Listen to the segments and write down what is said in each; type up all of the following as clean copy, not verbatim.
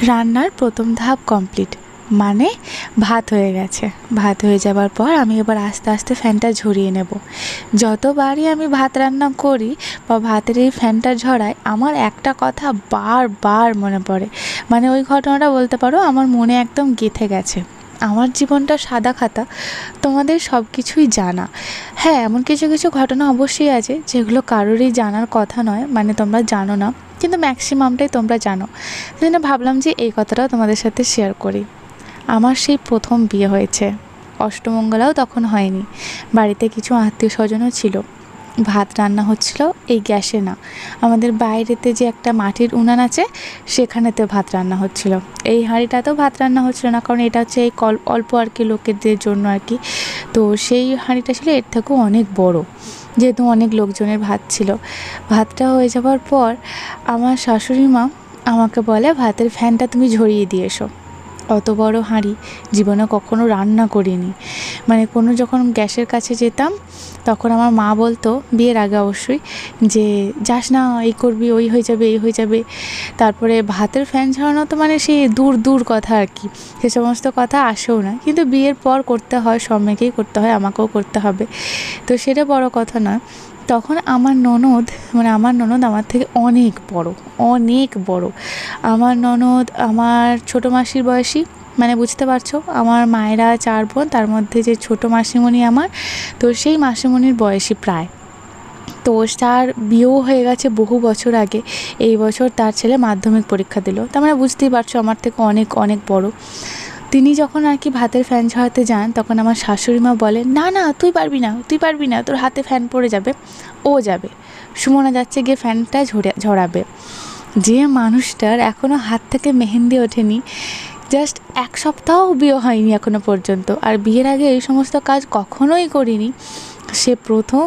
রান্নার প্রথম ধাপ কমপ্লিট, মানে ভাত হয়ে গেছে। ভাত হয়ে যাবার পর আমি এবার আস্তে আস্তে ফ্যানটা ঝরিয়ে নেব। যতবারই আমি ভাত রান্না করি বা ভাতের এই ফ্যানটা ঝরাই, আমার একটা কথা বারবার মনে পড়ে। মানে ওই ঘটনাটা বলতে পারো আমার মনে একদম গেঁথে গেছে। আমার জীবনটা সাদা খাতা, তোমাদের সব কিছুই জানা। হ্যাঁ, এমন কিছু কিছু ঘটনা অবশ্যই আছে যেগুলো কারোরই জানার কথা নয়, মানে তোমরা জানো না, কিন্তু ম্যাক্সিমামটাই তোমরা জানো। সেই জন্য ভাবলাম যে এই কথাটাও তোমাদের সাথে শেয়ার করি। আমার সেই প্রথম বিয়ে হয়েছে, অষ্টমঙ্গলাও তখন হয়নি। বাড়িতে কিছু আত্মীয় স্বজনও ছিল। ভাত রান্না হচ্ছিল এই গ্যাসে না, আমাদের বাইরেতে যে একটা মাটির উনান আছে সেখানেতে ভাত রান্না হচ্ছিল। এই হাঁড়িটাতেও ভাত রান্না হচ্ছিল না, কারণ এটা হচ্ছে এই অল্প আর কি লোকেদের জন্য আর কি। তো সেই হাঁড়িটা ছিল এর থেকেও অনেক বড়, যেহেতু অনেক লোকজনের ভাত ছিল। ভাতটা হয়ে যাওয়ার পর আমার শাশুড়ি মা আমাকে বলে, ভাতের ফ্যানটা তুমি ঝরিয়ে দিয়ে এসো। অত বড় হাঁড়ি জীবনে কখনো রান্না করিনি। মানে কোনো যখন গ্যাসের কাছে যেতাম তখন আমার মা বলতো, বিয়ের আগে অবশ্যই, যে যাস না, এই করবি, ওই হয়ে যাবে, এই হয়ে যাবে। তারপরে ভাতের ফ্যান ঝরানো তো মানে সেই দূর দূর কথা আর কি, সে সমস্ত কথা আসেও না। কিন্তু বিয়ের পর করতে হয়, সব মেয়েকেই করতে হয়, আমাকেও করতে হবে, তো সেটা বড় কথা নয়। তখন আমার ননদ, মানে আমার ননদ আমার থেকে অনেক বড়, অনেক বড়। আমার ননদ আমার ছোটো মাসির বয়সী, মানে বুঝতে পারছো, আমার মায়েরা 4 বোন, তার মধ্যে যে ছোটো মাসিমণি আমার, তো সেই মাসিমণির বয়সী প্রায়। তো তার বিয়েও হয়ে গেছে বহু বছর আগে। এই বছর তার ছেলে মাধ্যমিক পরীক্ষা দিল, তার মানে বুঝতেই পারছো আমার থেকে অনেক অনেক বড়। তিনি যখন আর কি ভাতের ফ্যান ঝরাতে যান, তখন আমার শাশুড়ি মা বলেন, না না, তুই পারবি না, তুই পারবি না, তোর হাতে ফ্যান পড়ে যাবে, ও যাবে, সুমনা যাচ্ছে গিয়ে ফ্যানটা ঝরাবে। যে মানুষটার এখনও হাত থেকে মেহেন্দি ওঠেনি, জাস্ট 1 সপ্তাহ বিয়ে হয়নি এখনও পর্যন্ত, আর বিয়ের আগে এই সমস্ত কাজ কখনোই করিনি, সে প্রথম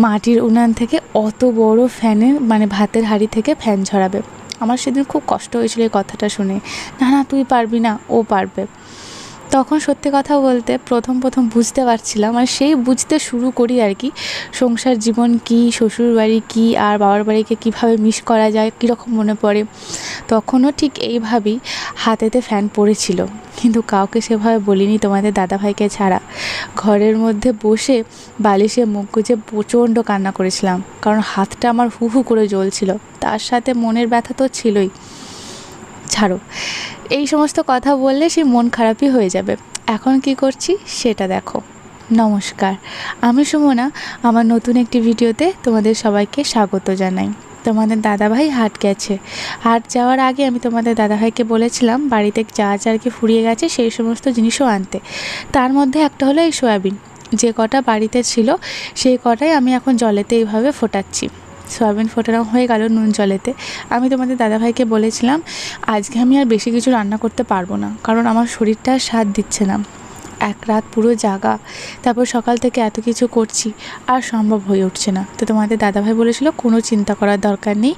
মাটির উনান থেকে অত বড় ফ্যানের, মানে ভাতের হাঁড়ি থেকে ফ্যান ঝরাবে। আমার সেদিন খুব কষ্ট হয়েছিল এই কথাটা শুনে। না না, তুই পারবি না, ও পারবে। তখন সত্যি কথা বলতে প্রথম বুঝতে পারছিলাম, আর সেই বুঝতে শুরু করি আর কি, সংসার জীবন কী, শ্বশুরবাড়ি কী, আর বাবার বাড়িকে কীভাবে মিস করা যায়, কীরকম মনে পড়ে। তখনও ঠিক এইভাবেই হাতেতে ফ্যান পড়েছিল, কিন্তু কাউকে সেভাবে বলিনি, তোমাদের দাদাভাইকে ছাড়া। ঘরের মধ্যে বসে বালিশে মুখ গুজে প্রচণ্ড কান্না করেছিলাম, কারণ হাতটা আমার হু হু করে জ্বলছিল, তার সাথে মনের ব্যথা তো ছিলই। ছাড়ো, এই সমস্ত কথা বললে সেই মন খারাপই হয়ে যাবে। এখন কি করছি সেটা দেখো। নমস্কার, আমি সুমনা। আমার নতুন একটি ভিডিওতে তোমাদের সবাইকে স্বাগত জানাই। তোমাদের দাদাভাই হাট গেছে। হাট যাওয়ার আগে আমি তোমাদের দাদাভাইকে বলেছিলাম বাড়িতে যা যা আর কি ফুরিয়ে গেছে সেই সমস্ত জিনিসও আনতে। তার মধ্যে একটা হলো এই সয়াবিন। যে কটা বাড়িতে ছিল সেই কটাই আমি এখন জলেতে এইভাবে ফোটাচ্ছি। সয়াবিন ফোটানো হয়ে গেল নুন জলেতে। আমি তোমাদের দাদাভাইকে বলেছিলাম আজকে আমি আর বেশি কিছু রান্না করতে পারবো না, কারণ আমার শরীরটা সাথ দিচ্ছে না। 1 রাত পুরো জাগা, তারপর সকাল থেকে এত কিছু করছি, আর সম্ভব হয়ে উঠছে না। তো তোমাদের দাদাভাই বলেছিল কোনো চিন্তা করার দরকার নেই,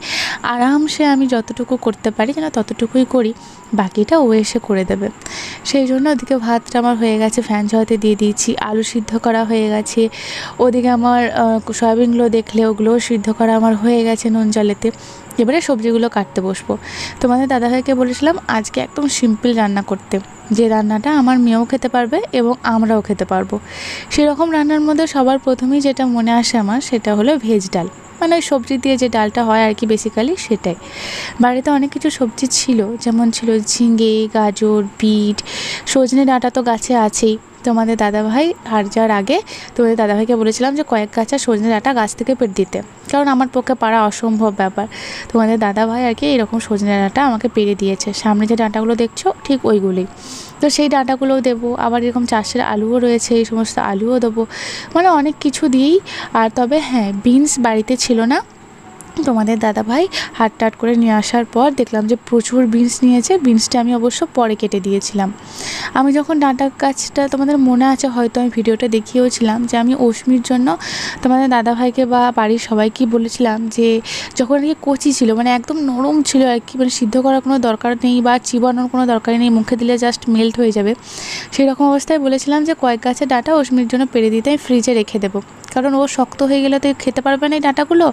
আরামসে আমি যতটুকু করতে পারি যেন ততটুকুই করি, বাকিটা ও এসে করে দেবে। সেই জন্য ওদিকে ভাতটা আমার হয়ে গেছে, ফ্যান ঝরাতে দিয়ে দিয়েছি, আলু সিদ্ধ করা হয়ে গেছে। ওদিকে আমার সয়াবিনগুলো দেখলে ওগুলোও সিদ্ধ করা আমার হয়ে গেছে নুন জলেতে। এবারে সবজিগুলো কাটতে বসবো। তোমাদের দাদাভাইকে বলেছিলাম আজকে একদম সিম্পল রান্না করতে, যে রান্নাটা আমার মেয়েও খেতে পারবে এবং আমরাও খেতে পারবো। সেরকম রান্নার মধ্যে সবার প্রথমেই যেটা মনে আসে আমার, সেটা হলো ভেজ ডাল, মানে ওই সবজি দিয়ে যে ডালটা হয় আর কি, বেসিক্যালি সেটাই। বাড়িতে অনেক কিছু সবজি ছিল, যেমন ছিল ঝিঙে, গাজর, বিট, সজনে ডাঁটা তো গাছে আছেই। তোমাদের দাদাভাই হাট যাওয়ার আগে তোমাদের দাদাভাইকে বলেছিলাম যে কয়েক গাছা সজনে ডাঁটা গাছ থেকে পেড়ে দিতে, কারণ আমার পক্ষে পারা অসম্ভব ব্যাপার। তোমাদের দাদাভাই আর কি এরকম সজনে ডাঁটা আমাকে পেড়ে দিয়েছে। সামনে যে ডাঁটাগুলো দেখছো ঠিক ওইগুলোই, তো সেই ডাঁটাগুলোও দেবো। আবার এরকম চাষের আলুও রয়েছে, এই সমস্ত আলুও দেবো, মানে অনেক কিছু দিয়েই। আর তবে হ্যাঁ, বিনস বাড়িতে ছিল না। তোমাদের দাদাভাই হাট করে নিয়ে আসার পর দেখলাম যে প্রচুর বিনস নিয়েছে। বিনসটা আমি অবশ্য পরে কেটে দিয়েছিলাম। আমি যখন ডাঁটা গাছটা, তোমাদের মনে আছে হয়তো আমি ভিডিওটা দেখিয়েওছিলাম, যে আমি অশ্মির জন্য তোমাদের দাদাভাইকে বা বাড়ির সবাইকেই বলেছিলাম যে যখন আর কি কচি ছিল, মানে একদম নরম ছিল আর কি, মানে সিদ্ধ করার কোনো দরকার নেই বা চিবানোর কোনো দরকার নেই, মুখে দিলে জাস্ট মেল্ট হয়ে যাবে, সেই রকম অবস্থায় বলেছিলাম যে কয়েক গাছের ডাঁটা অশ্মির জন্য পেড়ে দিতে আমি ফ্রিজে রেখে দেবো, কারণ ও শক্ত হয়ে গেলে তো খেতে পারবে না এই ডাঁটাগুলো।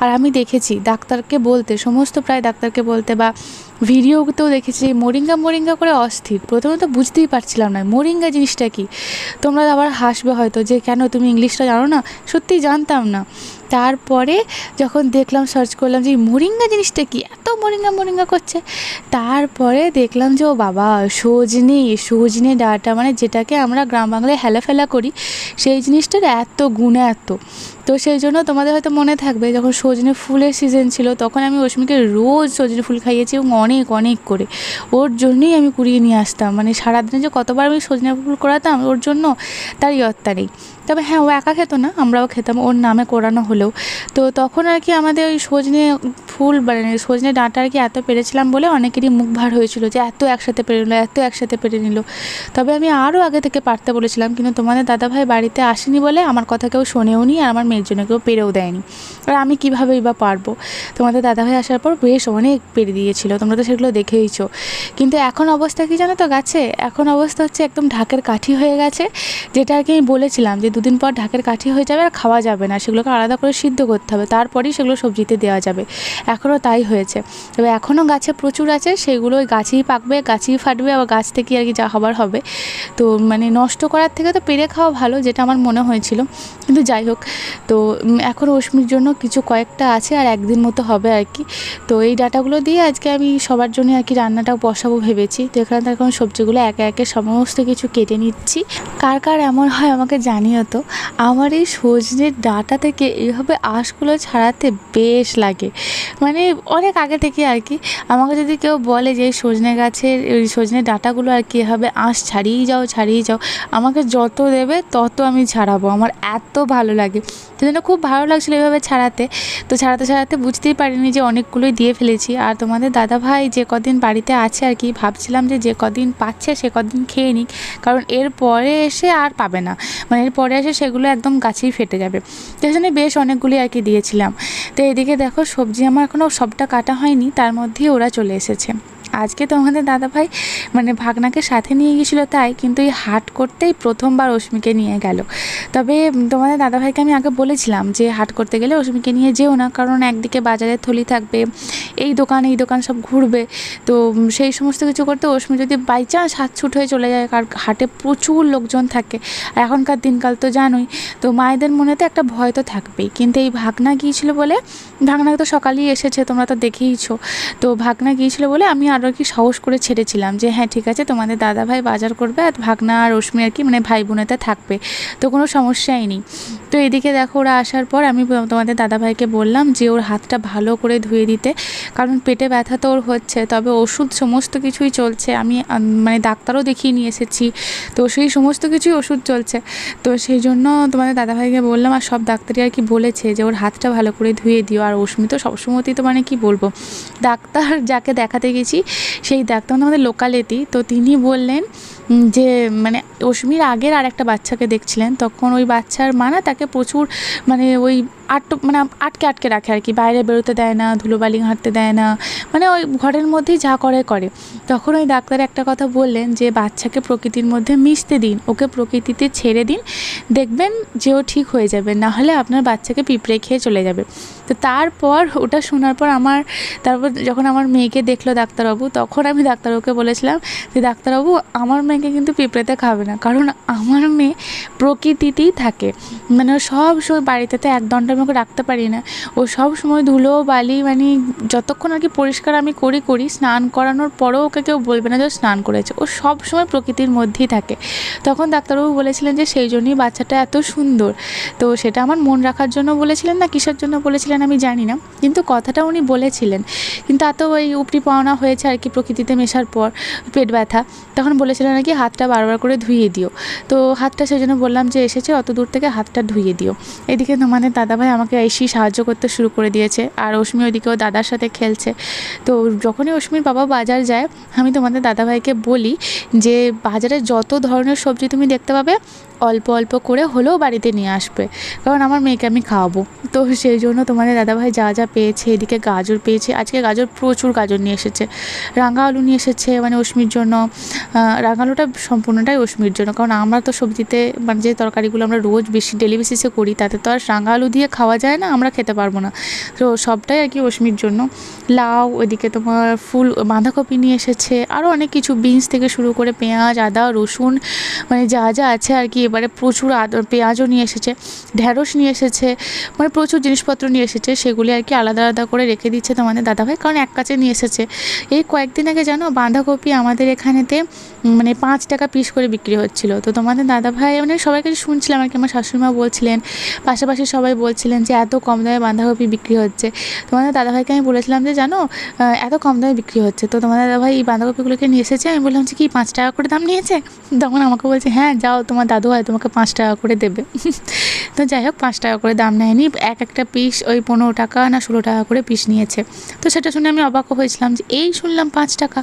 আর আমি দেখেছি ডাক্তারকে বলতে, সমস্ত প্রায় ডাক্তারকে বলতে বা ভিডিওতেও দেখেছি মোরিঙ্গা মোরিঙ্গা করে অস্থির। প্রথমে তো বুঝতেই পারছিলাম না মোরিঙ্গা জিনিসটা কী। তোমরা আবার হাসবে হয়তো যে কেন তুমি ইংলিশটা জানো না, সত্যিই জানতাম না। তারপরে যখন দেখলাম, সার্চ করলাম যে মোরিঙ্গা জিনিসটা কি, এত মোরিঙ্গা মোরিঙ্গা করছে। তারপরে দেখলাম যে ও বাবা, সজনে ডাঁটা, মানে যেটাকে আমরা গ্রাম বাংলায় হেলা ফেলা করি, সেই জিনিসটার এত গুণ এত। তো সেই জন্য তোমাদের হয়তো মনে থাকবে যখন সজনে ফুলের সিজন ছিল তখন আমি অস্মিকে রোজ সজনে ফুল খাইয়েছি, এবং অনেক অনেক করে। ওর জন্যই আমি কুড়িয়ে নিয়ে আসতাম, মানে সারাদিনে যে কতবার আমি সজনে ফুল করাতাম ওর জন্য তার ইয়ত্তা নেই। তবে হ্যাঁ, ও একা খেত না, আমরাও খেতাম ওর নামে করানো হলেও। তো তখন আর কি আমাদের ওই সজনে ফুল মানে সজনে ডাঁটা আর কি এত পেরেছিলাম বলে অনেকেরই মুখ ভার হয়েছিল যে এত একসাথে পেরে নিল। তবে আমি আরও আগে থেকে পারতে বলেছিলাম, কিন্তু তোমাদের দাদাভাই বাড়িতে আসেনি বলে আমার কথা কেউ শোনেও নি, আর আমার মেয়ের জন্য কেউ পেরেও দেয়নি। আর আমি কীভাবেই বা পারবো। তোমাদের দাদাভাই আসার পর বেশ অনেক পেরে দিয়েছিল, তোমরা তো সেগুলো দেখেইছো। কিন্তু এখন অবস্থা কী জানো তো গাছে, এখন অবস্থা হচ্ছে একদম ঢাকের কাঠি হয়ে গেছে। যেটা আর কি আমি বলেছিলাম যে 2 দিন পর ঢাকের কাঠি হয়ে যাবে আর খাওয়া যাবে না, সেগুলোকে আলাদা করে সিদ্ধ করতে হবে, তারপরেই সেগুলো সবজিতে দেওয়া যাবে। এখনও তাই হয়েছে। তবে এখনও গাছে প্রচুর আছে, সেগুলো ওই গাছেই পাকবে, গাছেই ফাটবে, আবার গাছ থেকে আর কি যা হবার হবে। তো মানে নষ্ট করার থেকে তো পেরে খাওয়া ভালো, যেটা আমার মনে হয়েছিল। কিন্তু যাই হোক, তো এখন অস্মির জন্য কিছু কয়েকটা আছে, আর একদিন মতো হবে আর কি। তো এই ডাটাগুলো দিয়ে আজকে আমি সবার জন্য আর কি রান্নাটাও বসাবো ভেবেছি। তো এখানে এখন সবজিগুলো একে একে সমস্ত কিছু কেটে নিচ্ছি। কার কার এমন হয় আমাকে জানিও তো। আমার এই সজনের ডাঁটা থেকে এইভাবে আঁশগুলো ছাড়াতে বেশ লাগে, মানে অনেক আগে থেকে আর কি। আমাকে যদি কেউ বলে যে এই সজনে গাছের ওই সজনের ডাঁটাগুলো আর কি এভাবে আঁশ ছাড়িয়ে যাও, আমাকে যত দেবে তত আমি ছাড়াবো, আমার এত ভালো লাগে। সেজন্য খুব ভালো লাগছিলো এভাবে ছাড়াতে। তো ছাড়াতে বুঝতেই পারিনি যে অনেকগুলোই দিয়ে ফেলেছি। আর তোমাদের দাদাভাই যে কদিন বাড়িতে আছে আর কি, ভাবছিলাম যে কদিন পাচ্ছে সে কদিন খেয়ে নিক, কারণ এর পরে এসে আর পাবে না, মানে এর পরে এসে সেগুলো একদম গাছেই ফেটে যাবে। সেই জন্য বেশ অনেকগুলি আর কি দিয়েছিলাম। তো এদিকে দেখো সবজি আমার এখনও সবটা কাটা হয়নি, তার মধ্যেই ওরা চলে এসেছে। আজকে তো আমাদের দাদাভাই মানে ভাগনাকে সাথে নিয়ে গিয়েছিলো তাই, কিন্তু এই হাট করতেই প্রথমবার অস্মিকে নিয়ে গেল। তবে তোমাদের দাদাভাইকে আমি আগে বলেছিলাম যে হাট করতে গেলে অস্মিকে নিয়ে যেও না, কারণ একদিকে বাজারের থলি থাকবে, এই দোকান সব ঘুরবে। তো সেই সমস্ত কিছু করতে অস্মি যদি বাই চান্স হাত ছুট হয়ে চলে যায়, কারণ হাটে প্রচুর লোকজন থাকে এখনকার দিনকাল তো জানোই। তো মায়েদের মনেতে একটা ভয় তো থাকবেই। কিন্তু এই ভাগনা গিয়েছিল বলে, ভাগনা তো সকালেই এসেছে তোমরা তো দেখেইছো। তো ভাগনা গিয়েছিল বলে আমি আরও কি সাহস করে ছেড়েছিলাম যে হ্যাঁ ঠিক আছে, তোমাদের দাদাভাই বাজার করবে আর ভাগনা আর অস্মি আর কি মানে ভাই বোনেতে থাকবে, তো কোনো সমস্যাই নেই। তো এদিকে দেখো ওরা আসার পর আমি তোমাদের দাদাভাইকে বললাম যে ওর হাতটা ভালো করে ধুয়ে দিতে, কারণ পেটে ব্যথা তো ওর হচ্ছে। তবে ওষুধ সমস্ত কিছুই চলছে, আমি মানে ডাক্তারও দেখিয়ে নিয়ে এসেছি, তো সেই সমস্ত কিছুই ওষুধ চলছে। তো সেই জন্য তোমাদের দাদাভাইকে বললাম, আর সব ডাক্তারই আর কি বলেছে যে ওর হাতটা ভালো করে ধুয়ে দিও। আর অস্মি তো সবসময়তেই তো মানে কি বলবো, ডাক্তার যাকে দেখাতে গেছি সেই ডাক্তার আমাদের লোকালেতেই, তো তিনি বললেন যে মানে অস্মির আগের আর একটা বাচ্চাকে দেখছিলেন, তখন ওই বাচ্চার মা না তাকে প্রচুর মানে ওই আটকে রাখে আর কি, বাইরে বেরোতে দেয় না, ধুলোবালি হাঁটতে দেয় না, মানে ওই ঘরের মধ্যেই যা করে। তখন ওই ডাক্তার একটা কথা বললেন যে বাচ্চাকে প্রকৃতির মধ্যে মিশতে দিন, ওকে প্রকৃতিতে ছেড়ে দিন, দেখবেন যে ও ঠিক হয়ে যাবে, না হলে আপনার বাচ্চাকে পিঁপড়ে খেয়ে চলে যাবে। তো তারপর ওটা শোনার পর তারপর যখন আমার মেয়েকে দেখলো ডাক্তারবাবু, তখন আমি ডাক্তারবাবুকে বলেছিলাম যে ডাক্তারবাবু আমার মেয়েকে কিন্তু পিঁপড়েতে খাবে না, কারণ আমার মেয়ে প্রকৃতিতেই থাকে, মানে ও সব সময় বাড়িতে তো 1 ঘন্টা আমি ওকে রাখতে পারি না, ও সব সময় ধুলো বালি মানে যতক্ষণ আর কি পরিষ্কার আমি করি, স্নান করানোর পরেও ওকে কেউ বলবে না যে ও স্নান করেছে, ও সব সময় প্রকৃতির মধ্যেই থাকে। তখন ডাক্তারবাবু বলেছিলেন যে সেই জন্যই বাচ্চাটা এত সুন্দর। তো সেটা আমার মন রাখার জন্য বলেছিলেন না কিসের জন্য বলেছিলেন আমি জানি না, কিন্তু কথাটা উনি বলেছিলেন। কিন্তু এত ওই উপরি পাওনা হয়েছে আর কি প্রকৃতিতে মেশার পর পেট ব্যথা, তখন বলেছিলেন আর কি হাতটা বারবার করে ধুইয়ে দিও। তো হাতটা সেই জন্য বললাম যে এসেছে অত দূর থেকে হাতটা ধুইয়ে দিও। এদিকে তোমাদের দাদাভাই আমাকে এসেই সাহায্য করতে শুরু করে দিয়েছে, আর অস্মি ওইদিকেও দাদার সাথে খেলছে। তো যখনই অস্মির বাবা বাজার যায় আমি তোমাদের দাদাভাইকে বলি যে বাজারে যত ধরনের সবজি তুমি দেখতে পাবে অল্প অল্প করে হলেও বাড়িতে নিয়ে আসবে, কারণ আমার মেয়েকে আমি খাওয়াবো। তো সেই জন্য তোমাদের তোমাদের দাদাভাই যা যা পেয়েছে, এদিকে গাজর পেয়েছে, আজকে গাজর প্রচুর গাজর নিয়ে এসেছে, রাঙা আলু নিয়ে এসেছে মানে অশ্মির জন্য। রাঙা আলুটা সম্পূর্ণটাই অশ্মির জন্য, কারণ আমরা তো সবজিতে মানে যে তরকারিগুলো আমরা রোজ বেশি ডেলি বেসিসে করি তাতে তো আর রাঙা আলু দিয়ে খাওয়া যায় না, আমরা খেতে পারবো না, তো সবটাই আর কি অশ্মির জন্য। লাউ, ওইদিকে তোমার ফুল বাঁধাকপি নিয়ে এসেছে, আরও অনেক কিছু বিনস থেকে শুরু করে পেঁয়াজ, আদা, রসুন, মানে যা যা আছে আর কি। এবারে প্রচুর পেঁয়াজও নিয়ে এসেছে, ঢ্যাঁড়স নিয়ে এসেছে, মানে প্রচুর জিনিসপত্র নিয়ে এসেছে, সেগুলি আর কি আলাদা আলাদা করে রেখে দিচ্ছে তোমাদের দাদাভাই, কারণ এক কাছে নিয়ে এসেছে। এই কয়েকদিন আগে জানো বাঁধাকপি আমাদের এখানেতে মানে 5 টাকা পিস করে বিক্রি হচ্ছিলো। তো তোমাদের দাদাভাই মানে সবাই কাছে শুনছিলাম আর কি, আমার শাশুড়িমা বলছিলেন, পাশাপাশি সবাই বলছিলেন যে এত কম দামে বাঁধাকপি বিক্রি হচ্ছে। তোমাদের দাদাভাইকে আমি বলেছিলাম যে জানো এত কম দামে বিক্রি হচ্ছে, তো তোমাদের দাদাভাই এই বাঁধাকপিগুলোকে নিয়ে এসেছে। আমি বললাম যে কি 5 টাকা করে দাম নিয়েছে? তখন আমাকে বলছে হ্যাঁ যাও তোমার দাদু হয় তোমাকে 5 টাকা করে দেবে। তো যাই হোক 5 টাকা করে দাম নেয়নি, একটা পিস ওই 15 টাকা না 16 টাকা করে পিস নিয়েছে। তো সেটা শুনে আমি অবাক হয়েছিলাম যে এই শুনলাম 5 টাকা,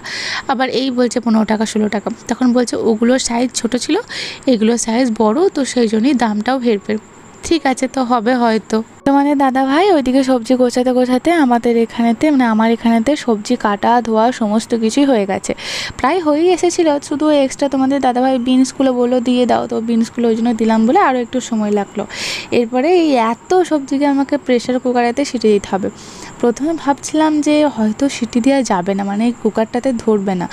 আবার এই বলছে 15 টাকা 16 টাকা। তখন বলছে ওগুলোর সাইজ ছোট ছিল, এগুলোর সাইজ বড়, তো সেই জন্যই দামটাও হেরফের। ঠিক আছে, তো হবে হয়তো। তোমাদের দাদাভাই ওইদিকে সবজি গোছাতে গোছাতে আমাদের এখানেতে মানে আমার এখানেতে সবজি কাটা ধোয়া সমস্ত কিছুই হয়ে গেছে, প্রায় হয়েই এসেছিলো। শুধু এক্সট্রা তোমাদের দাদাভাই বিনসগুলো বললো দিয়ে দাও, তো বিনসগুলো ওই জন্য দিলাম বলে আরও একটু সময় লাগলো। এরপরে এই এত সবজিকে আমাকে প্রেশার কুকারেতে সিটি দিতে হবে। প্রথমে ভাবছিলাম যে হয়তো সিটি দেওয়া যাবে না, মানে কুকারটাতে ধরবে না।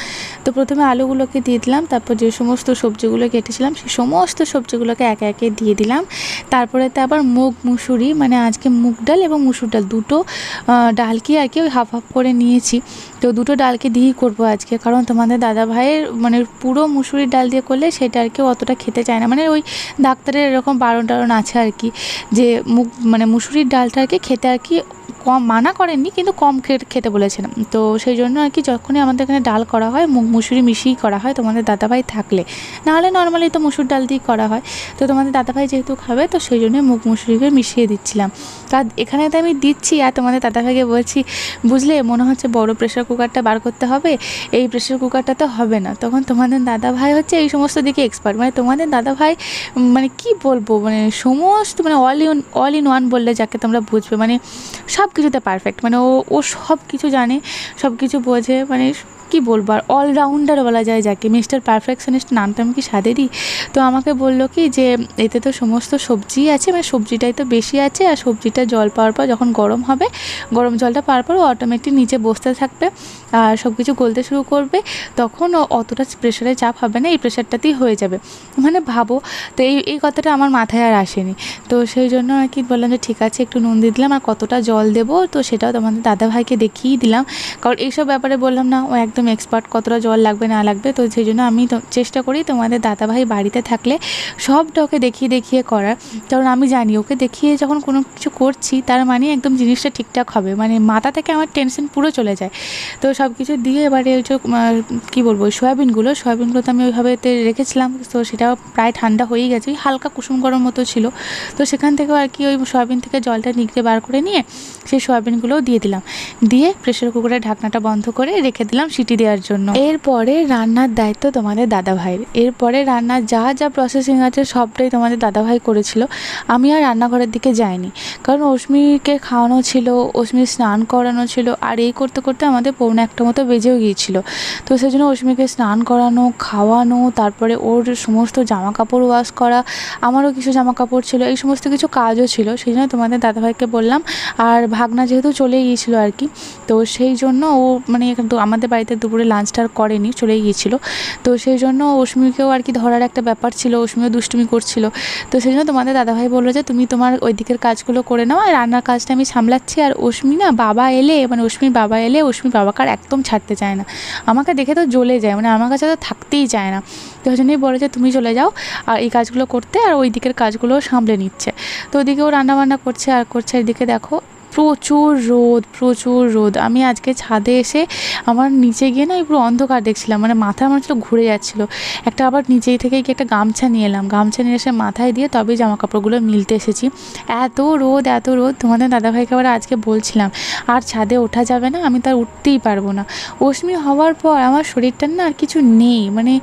তো প্রথমে আলুগুলোকে দিয়ে দিলাম, তারপর যে সমস্ত সবজিগুলো কেটেছিলাম সেই সমস্ত সবজিগুলোকে একে একে দিয়ে দিলাম। তারপরেতে আবার মুগ মুসুরি, মানে আজকে মুগ ডাল এবং মুসুর ডাল দুটো ডালকে আর কি ওই হাফ হাফ করে নিয়েছি। তো দুটো ডালকে দিয়েই করবো আজকে, কারণ তোমাদের দাদাভাইয়ের মানে পুরো মুসুরির ডাল দিয়ে করলে সেটা আর কি অতটা খেতে চায় না, মানে ওই ডাক্তারের এরকম বারণ টারণ আছে আর কি, যে মানে মুসুরির ডালটা আর কি খেতে আর কি কম মানা করেননি, কিন্তু কম খেতে বলেছিলাম। তো সেই জন্য আর কি যখনই আমাদের এখানে ডাল করা হয় মুগ মুসুরি মিশিয়েই করা হয় তোমাদের দাদাভাই থাকলে, নাহলে নর্মালি তো মুসুর ডাল দিয়েই করা হয়। তো তোমাদের দাদাভাই যেহেতু খাবে তো সেই জন্যই মুগ মুসুরিকে মিশিয়ে দিচ্ছিলাম। আর এখানে তো আমি দিচ্ছি আর তোমাদের দাদাভাইকে বলছি বুঝলে মনে হচ্ছে বড় প্রেশার কুকারটা বার করতে হবে, এই প্রেশার কুকারটাতে হবে না। তখন তোমাদের দাদাভাই হচ্ছে এই সমস্ত দিকে এক্সপার্ট, মানে তোমাদের দাদাভাই মানে কি বলবো, মানে সমস্ত মানে অল ইন ওয়ান বললে যাকে তোমরা বুঝবে, মানে সব কিছুতে পারফেক্ট, মানে ও সব কিছু জানে, সব কিছু বোঝে, মানে কি বলবো আর অলরাউন্ডার বলা যায় যাকে, মিস্টার পারফেকশনিস্ট নামটা আমি কি সাধে দিই। তো আমাকে বললো কি যে এতে তো সমস্ত সবজি আছে, মানে সবজিটাই তো বেশি আছে, আর সবজিটা জল পাওয়ার পর যখন গরম হবে, গরম জলটা পাওয়ার পর ও অটোমেটিক নিচে বসতে থাকবে আর সব কিছু গলতে শুরু করবে, তখন অতটা প্রেশারে চাপ হবে না, এই প্রেশারটাতেই হয়ে যাবে। মানে ভাবো, তো এই কথাটা আমার মাথায় আর আসেনি। তো সেই জন্য আর কি বললাম যে ঠিক আছে একটু নুন দিয়ে দিলাম, আর কতটা জল দেবো তো সেটাও তোমাদের দাদাভাইকে দেখিয়েই দিলাম, কারণ এইসব ব্যাপারে বললাম না ও একদম এক্সপার্ট, কতটা জল লাগবে না লাগবে। তো সেই জন্য আমি চেষ্টা করি তোমাদের দাদাভাই বাড়িতে থাকলে সবটা ওকে দেখিয়ে দেখিয়ে করার, কারণ আমি জানি ওকে দেখিয়ে যখন কোনো কিছু করছি তার মানে একদম জিনিসটা ঠিকঠাক হবে, মানে মাথা থেকে আমার টেনশন পুরো চলে যায়। তো সব কিছু দিয়ে এবারে ওই যে কী বলবো সয়াবিনগুলো তো আমি ওইভাবে রেখেছিলাম, তো সেটাও প্রায় ঠান্ডা হয়েই গেছে, হালকা কুসুম গরম মতো ছিল। তো সেখান থেকেও আর কি ওই সয়াবিন থেকে জলটা নিগড়ে বার করে নিয়ে সেই সয়াবিনগুলোও দিয়ে দিলাম, দিয়ে প্রেশার কুকারের ঢাকনাটা বন্ধ করে রেখে দিলাম সিটি দেওয়ার জন্য। এরপরে রান্নার দায়িত্ব তোমাদের দাদাভাইয়ের, এরপরে রান্নার যা যা প্রসেসিং আছে সবটাই তোমাদের দাদাভাই করেছিল, আমি আর রান্নাঘরের দিকে যাইনি, কারণ অশ্মিকে খাওয়ানো ছিল, অশ্মির স্নান করানো ছিল, আর এই করতে করতে আমাদের 1:45 মতো বেজেও গিয়েছিল। তো সেই জন্য অশ্মিকে স্নান করানো, খাওয়ানো, তারপরে ওর সমস্ত জামা কাপড় ওয়াশ করা, আমারও কিছু জামা কাপড় ছিল, এই সমস্ত কিছু কাজও ছিল, সেই জন্য তোমাদের দাদাভাইকে বললাম। আর ভাগনা যেহেতু চলে গিয়েছিল আর কি, তো সেই জন্য ও মানে আমাদের বাড়িতে দুপুরে লাঞ্চটা আর করেনি, চলে গিয়েছিল। তো সেই জন্য অশ্মিকেও আর কি ধরার একটা ব্যাপার ছিল, অশ্মিও দুষ্টুমি করছিল। তো সেই জন্য তোমাদের দাদাভাই বললো যে তুমি তোমার ওই দিকের কাজগুলো করে নাও, আর রান্নার কাজটা আমি সামলাচ্ছি। আর অশ্মি না বাবা এলে মানে অশ্মির বাবা এলে অশ্মির বাবাকে আর একদম ছাড়তে চায় না, আমাকে দেখে তো জ্বলে যায়, মানে আমার কাছে তো থাকতেই চায় না। তো ওই জন্যই বলে যে তুমি চলে যাও আর এই কাজগুলো করতে, আর ওই দিকের কাজগুলোও সামলে নিচ্ছে। তো ওইদিকেও রান্নাবান্না করছে আর করছে, এদিকে দেখো প্রচুর রোদ। আমি আজকে ছাদে এসে আমার নিচে গিয়ে না পুরো অন্ধকার দেখছিলাম, মানে মাথা আমার ছিল ঘুরে যাচ্ছিলো। আবার নিচেই থেকে গিয়ে একটা গামছা নিয়ে এলাম, গামছা নিয়ে এসে মাথায় দিয়ে তবেই জামা কাপড়গুলো মিলতে এসেছি। এত রোদ তোমাদের দাদাভাইকে আবার আজকে বলছিলাম আর ছাদে ওঠা যাবে না, আমি তার উঠতেই পারবো না। অশ্মি হওয়ার পর আমার শরীরটার না আর কিছু নেই, মানে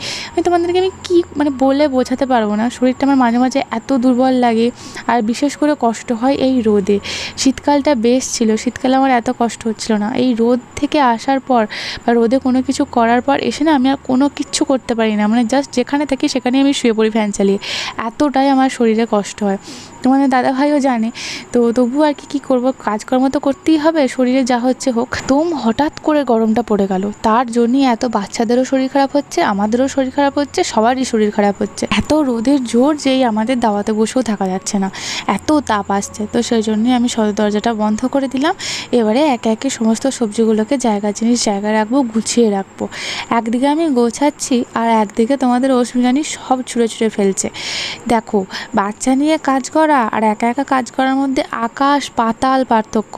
তোমাদেরকে আমি কি মানে বলে বোঝাতে পারবো না, শরীরটা আমার মাঝে মাঝে এত দুর্বল লাগে, আর বিশেষ করে কষ্ট হয় এই রোদে। শীতকালটা বেশ ছিল, শীতকালে আমার এত কষ্ট হচ্ছিল না। এই রোদ থেকে আসার পর বা রোদে কোনো কিছু করার পর এসে না আমি আর কোনো কিচ্ছু করতে পারি না, মানে জাস্ট যেখানে থাকি সেখানেই আমি শুয়ে পড়ি ফ্যান চালিয়ে, এতটাই আমার শরীরে কষ্ট হয়। তোমাদের দাদাভাইও জানে, তো তবু আর কি করবো, কাজকর্ম তো করতেই হবে, শরীরে যা হচ্ছে হোক। হঠাৎ করে গরমটা পড়ে গেল, তার জন্যই এত বাচ্চাদেরও শরীর খারাপ হচ্ছে, আমাদেরও শরীর খারাপ হচ্ছে, সবারই শরীর খারাপ হচ্ছে। এত রোদের জোর যেই আমাদের দাওয়াতে বসেও থাকা যাচ্ছে না, এত তাপ আসছে। তো সেই জন্যই আমি দরজাটা বন্ধ করে দিলাম। এবারে একে একে সমস্ত সবজিগুলোকে জিনিস জায়গায় রাখবো, গুছিয়ে রাখবো। একদিকে আমি গোছাচ্ছি আর একদিকে তোমাদের অশ্মিরানি সব ছুঁড়ে ছুঁড়ে ফেলছে। দেখো, বাচ্চা নিয়ে কাজ করা আর একা একা কাজ করার মধ্যে আকাশ পাতাল পার্থক্য।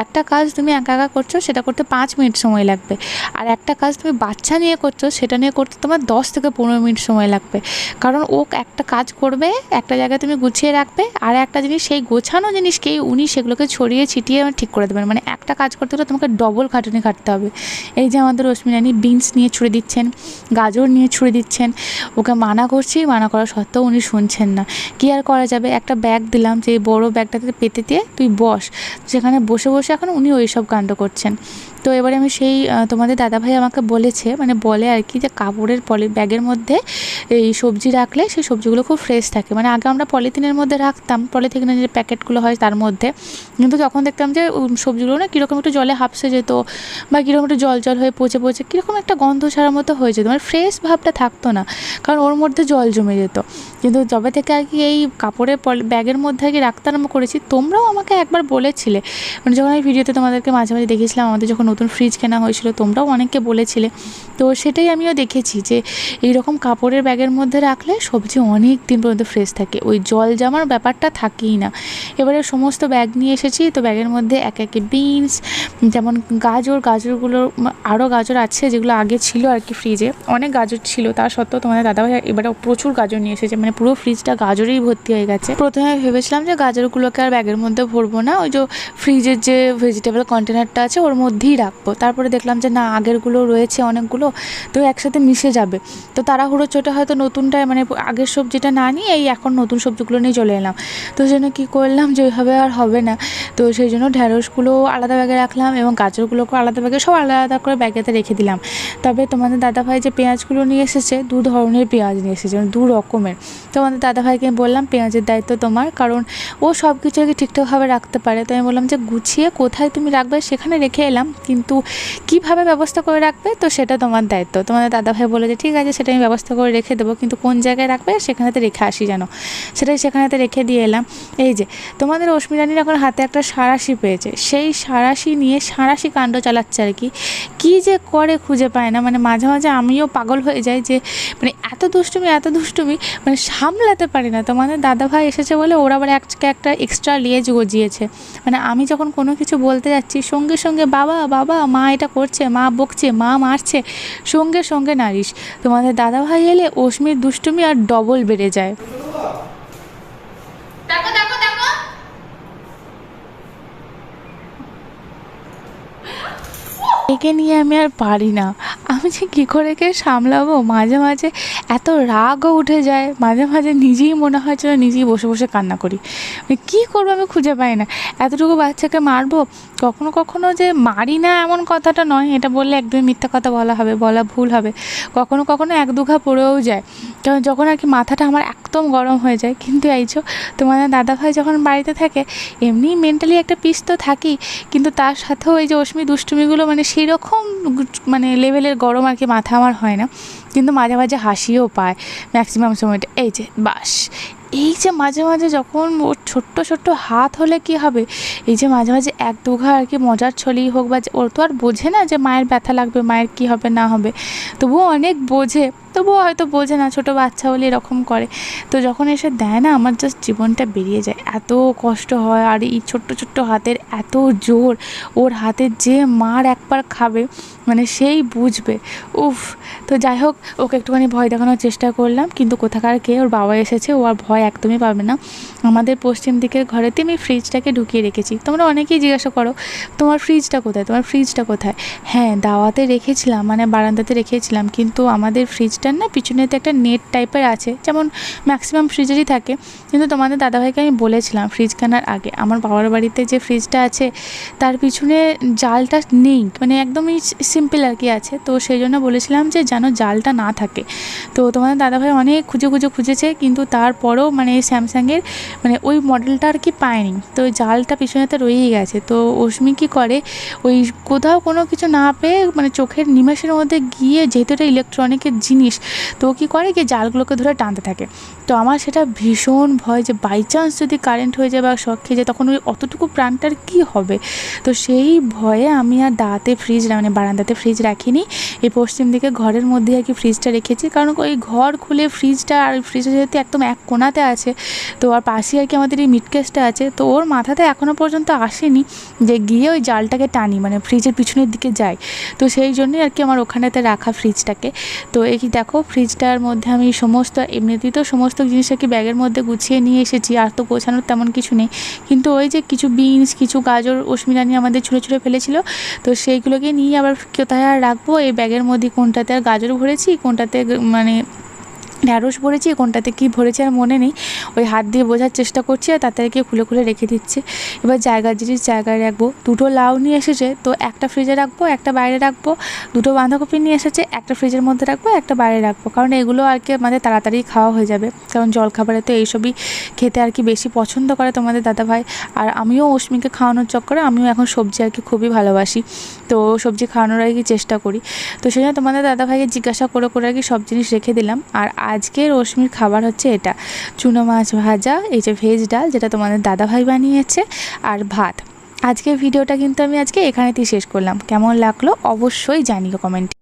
একটা কাজ তুমি একা একা করছো, সেটা করতে 5 মিনিট সময় লাগবে, আর একটা কাজ তুমি বাচ্চা নিয়ে করছো, সেটা নিয়ে করতে তোমার 10 থেকে 15 মিনিট সময় লাগবে। কারণ ও একটা কাজ করবে, একটা জায়গায় তুমি গুছিয়ে রাখবে, আর একটা জিনিস সেই গোছানো জিনিসকেই উনি সেগুলোকে ছড়িয়ে ছিটিয়ে ঠিক করে দেবেন। মানে একটা কাজ করতে হলে তোমাকে ডবল খাটুনি খাটতে হবে। এই যে আমাদের অশ্মিরানি বিনস নিয়ে ছুঁড়ে দিচ্ছেন, গাজর নিয়ে ছুঁড়ে দিচ্ছেন, ওকে মানা করছি, মানা করা সত্ত্বেও উনি শুনছেন না। কী আর করা যাবে, একটা ব্যাগ দিলাম যে বড় ব্যাগটাতে পেতে দিয়ে তুই বস, সেখানে বসে বসে এখন উনি ওই সব কাণ্ড করছেন। তো এবারে আমি সেই তোমাদের দাদাভাই আমাকে বলেছে, মানে বলে আর কি, যে কাপড়ের ব্যাগের মধ্যে এই সবজি রাখলে সেই সবজিগুলো খুব ফ্রেশ থাকে। মানে আগে আমরা পলিথিনের মধ্যে রাখতাম, পলিথিনের যে প্যাকেটগুলো হয় তার মধ্যে, কিন্তু তখন দেখতাম যে সবজিগুলো না কীরকম একটু জলে হাঁপসে যেত, বা কীরকম একটু জল জল হয়ে পচে পচে কীরকম একটা গন্ধ ছাড়ার মতো হয়ে যেত, মানে ফ্রেশ ভাবটা থাকতো না, কারণ ওর মধ্যে জল জমে যেত। কিন্তু যবে থেকে আর কি এই কাপড়ের ব্যাগের মধ্যে আর কি রাখতে আরম্ভ করেছি, তোমরাও আমাকে একবার বলেছিলে, মানে যখন আমি ভিডিওতে তোমাদেরকে মাঝে মাঝে দেখিয়েছিলাম, আমাদের যখন নতুন ফ্রিজ কেনা হয়েছিল, তোমরাও অনেককে বলেছিলে। তো সেটাই আমিও দেখেছি যে এইরকম কাপড়ের ব্যাগের মধ্যে রাখলে সবজি অনেক দিন পর্যন্ত ফ্রেশ থাকে, ওই জল জমার ব্যাপারটা থাকেই না। এবারে সমস্ত ব্যাগ নিয়ে এসেছি, তো ব্যাগের মধ্যে একে একে বিনস, যেমন গাজরগুলো আরও গাজর আছে যেগুলো আগে ছিল আর কি, ফ্রিজে অনেক গাজর ছিল, তা সত্ত্বেও তোমাদের দাদাভাই এবারে প্রচুর গাজর নিয়ে এসেছে, মানে পুরো ফ্রিজটা গাজরেই ভর্তি হয়ে গেছে। প্রথমে ভেবেছিলাম যে গাজরগুলোকে আর ব্যাগের মধ্যে ভরবো না, ওই যে ফ্রিজের যে ভেজিটেবল কন্টেনারটা আছে ওর মধ্যেই রাখবো। তারপরে দেখলাম যে না, আগেরগুলো রয়েছে অনেকগুলো, তো একসাথে মিশে যাবে। তো তাড়াহুড়ো চোটে হয়তো নতুনটায়, মানে আগের সবজিটা না নিয়ে এই এখন নতুন সবজিগুলো নিয়ে চলে এলাম। তো সেই জন্য কী করলাম, যে ওইভাবে আর হবে না, তো সেই জন্য ঢ্যাঁড়সগুলো আলাদা ব্যাগে রাখলাম এবং গাজরগুলোকেও আলাদা ব্যাগে, সব আলাদা আলাদা করে ব্যাগেতে রেখে দিলাম। তবে তোমাদের দাদাভাই যে পেঁয়াজগুলো নিয়ে এসেছে, 2 ধরনের পেঁয়াজ নিয়ে এসেছে, মানে 2 রকমের। তোমাদের দাদাভাইকে বললাম পেঁয়াজের দায়িত্ব তোমার, কারণ ও সব কিছু আর কি ঠিকঠাকভাবে রাখতে পারে। তো আমি বললাম যে গুছিয়ে কোথায় তুমি রাখবে সেখানে রেখে এলাম, কিন্তু কীভাবে ব্যবস্থা করে রাখবে তো সেটা তোমার দায়িত্ব। তোমাদের দাদাভাই বলে যে ঠিক আছে, সেটা আমি ব্যবস্থা করে রেখে দেবো, কিন্তু কোন জায়গায় রাখবে সেখানেতে রেখে আসি যেন, সেটাই সেখানেতে রেখে দিয়ে এলাম। এই যে তোমাদের অশ্মিরানির এখন হাতে একটা সাঁড়াশি পেয়েছে, সেই সাঁড়াশি নিয়ে সাঁড়াশি কাণ্ড চালাচ্ছে আর কি, কী যে করে খুঁজে পায় না। মানে মাঝে মাঝে আমিও পাগল হয়ে যাই যে মানে এত দুষ্টুমি মানে সামলাতে পারি না। তোমাদের দাদাভাই এসেছে বলে ওরা আবার একটা এক্সট্রা লেজ গজিয়েছে, মানে আমি যখন কোনো কিছু বলতে যাচ্ছি সঙ্গে সঙ্গে বাবা বাবা মা এটা করছে, মা বকছে, মা মারছে, সঙ্গে সঙ্গে নারিশ। তোমাদের দাদাভাই এলে অশ্মির দুষ্টুমি আর ডবল বেড়ে যায়। একে নিয়ে আমি আর পারি না, আমি যে কী করে কে সামলাবো। মাঝে মাঝে এত রাগও উঠে যায়, মাঝে মাঝে নিজেই মনে হয় যেন নিজেই বসে বসে কান্না করি। মানে কী করবো আমি খুঁজে পাই না, এতটুকু বাচ্চাকে মারবো। কখনো কখনো যে মারি না এমন কথাটা নয়, এটা বললে একদমই মিথ্যা কথা বলা ভুল হবে। কখনো কখনো 1-2 ঘা পড়েও যায়, কারণ যখন আর কি মাথাটা আমার একদম গরম হয়ে যায়। কিন্তু এইছো তোমাদের দাদাভাই যখন বাড়িতে থাকে, এমনি মেন্টালি একটা পিস তো থাকি, কিন্তু তার সাথেও এই যে অশ্মি দুষ্টুমিগুলো, মানে সেই রকম মানে লেভেলের গরম আর কি মাথা আমার হয় না, কিন্তু মাঝে মাঝে হাসিও পায় ম্যাক্সিমাম সময়টা। এই যে বাস, এই যে মাঝে মাঝে যখন ওর ছোট্ট হাত হলে কি হবে, এই যে মাঝে মাঝে 1-2 ঘা আর কি মজার ছলেই হোক, বা ওর তো আর বোঝে না যে মায়ের ব্যথা লাগবে, মায়ের কী হবে না হবে, তবুও অনেক বোঝে, তবুও হয়তো বোঝে না, ছোটো বাচ্চা বলে এরকম করে। তো যখন এসে দেয় না, আমার জাস্ট জীবনটা বেরিয়ে যায়, এত কষ্ট হয়। আর এই ছোট্ট হাতের এত জোর, ওর হাতে যে মার একবার খাবে মানে সেই বুঝবে। উফ। তো যাই হোক, ওকে একটুখানি ভয় দেখানোর চেষ্টা করলাম, কিন্তু কোথাকার কে, ওর বাবা এসেছে, ও আর ভয় একদমই পাবে না। আমাদের পশ্চিম দিকের ঘরেতে আমি ফ্রিজটাকে ঢুকিয়ে রেখেছি। তোমরা অনেকেই জিজ্ঞাসা করো তোমার ফ্রিজটা কোথায়। হ্যাঁ, দাওয়াতে রেখেছিলাম, মানে বারান্দাতে রেখেছিলাম, কিন্তু আমাদের ফ্রিজটা ফ্রিজটার না পিছনেতে একটা নেট টাইপের আছে, যেমন ম্যাক্সিমাম ফ্রিজেরই থাকে। কিন্তু তোমাদের দাদাভাইকে আমি বলেছিলাম ফ্রিজ কেনার আগে, আমার বাবার বাড়িতে যে ফ্রিজটা আছে তার পিছনে জালটা নেই, মানে একদমই সিম্পল আর কি আছে। তো সেই জন্য বলেছিলাম যে যেন জালটা না থাকে। তো তোমাদের দাদাভাই অনেক খুঁজেছে, কিন্তু তারপরেও মানে স্যামসাংয়ের মানে ওই মডেলটা আর কি পায়নি। তো ওই জালটা পিছনেতে রয়েই গেছে। তো অশ্মি কী করে, ওই কোথাও কোনো কিছু না পেয়ে মানে চোখের নিমেষের মধ্যে গিয়ে, যেহেতু এটা ইলেকট্রনিকের জিনিস, তো কী করে কি জালগুলোকে ধরে টানতে থাকে। তো আমার সেটা ভীষণ ভয় যে বাই চান্স যদি কারেন্ট হয়ে যায় বা শক খেয়ে যায়, তখন ওই অতটুকু প্রাণটার কী হবে। তো সেই ভয়ে আমি আর মানে বারান্দাতে ফ্রিজ রাখিনি, এই পশ্চিম দিকে ঘরের মধ্যে আর কি ফ্রিজটা রেখেছি। কারণ ওই ঘর খুলে ফ্রিজটা, আর ফ্রিজটা যেহেতু একদম এক কোণাতে আছে, তো আর পাশে আর কি আমাদের এই মিডকেসটা আছে, তো ওর মাথাতে এখনও পর্যন্ত আসেনি যে গিয়ে ওই জালটাকে টানি, মানে ফ্রিজের পিছনের দিকে যায়। তো সেই জন্যই আর কি আমার ওখানেতে রাখা ফ্রিজটাকে। তো এই দেখো ফ্রিজটার মধ্যে আমি এমনিতেই তো সমস্ত জিনিস আর কি ব্যাগের মধ্যে গুছিয়ে নিয়ে এসেছি, আর তো গোছানোর তেমন কিছু নেই। কিন্তু ওই যে কিছু বিনস, কিছু গাজর অশ্মিরানি আমাদের ছুঁড়ে ফেলেছিল, তো সেইগুলোকে নিয়ে আবার কোথায় আর রাখবো, এই ব্যাগের মধ্যে কোনটাতে আর গাজর ভরেছি, কোনটাতে মানে ঢ্যাঁড়স ভরেছি, কোনটাতে কী ভরেছি আর মনে নেই। ওই হাত দিয়ে বোঝার চেষ্টা করছি আর তাড়াতাড়ি খুলে রেখে দিচ্ছি। এবার জায়গার জিনিস জায়গায় রাখবো। দুটো লাউ নিয়ে এসেছে, তো একটা ফ্রিজে রাখবো, একটা বাইরে রাখবো। দুটো বাঁধাকপি নিয়ে এসেছে, একটা ফ্রিজের মধ্যে রাখবো, একটা বাইরে রাখবো। কারণ এগুলো আর কি আমাদের তাড়াতাড়ি খাওয়া হয়ে যাবে, কারণ জলখাবারে তো এইসবই খেতে আর কি বেশি পছন্দ করে তোমাদের দাদাভাই। আর আমিও অশ্মিকে খাওয়ানোর চক্করে আমিও এখন সবজি আর কি খুবই ভালোবাসি, তো সবজি খাওয়ানোর আর কি চেষ্টা করি। তো সেই জন্য তোমাদের দাদাভাইকে জিজ্ঞাসা করে আর কি সব জিনিস রেখে দিলাম। আর আজকের অশ্মির খাবার হচ্ছে এটা, চুনো মাছ ভাজা, এই যে ভেজ ডাল যেটা তোমাদের দাদাভাই বানিয়েছে, আর ভাত। আজকের ভিডিওটা কিন্তু আমি আজকে এখানেতেই শেষ করলাম। কেমন লাগলো অবশ্যই জানিও কমেন্টে।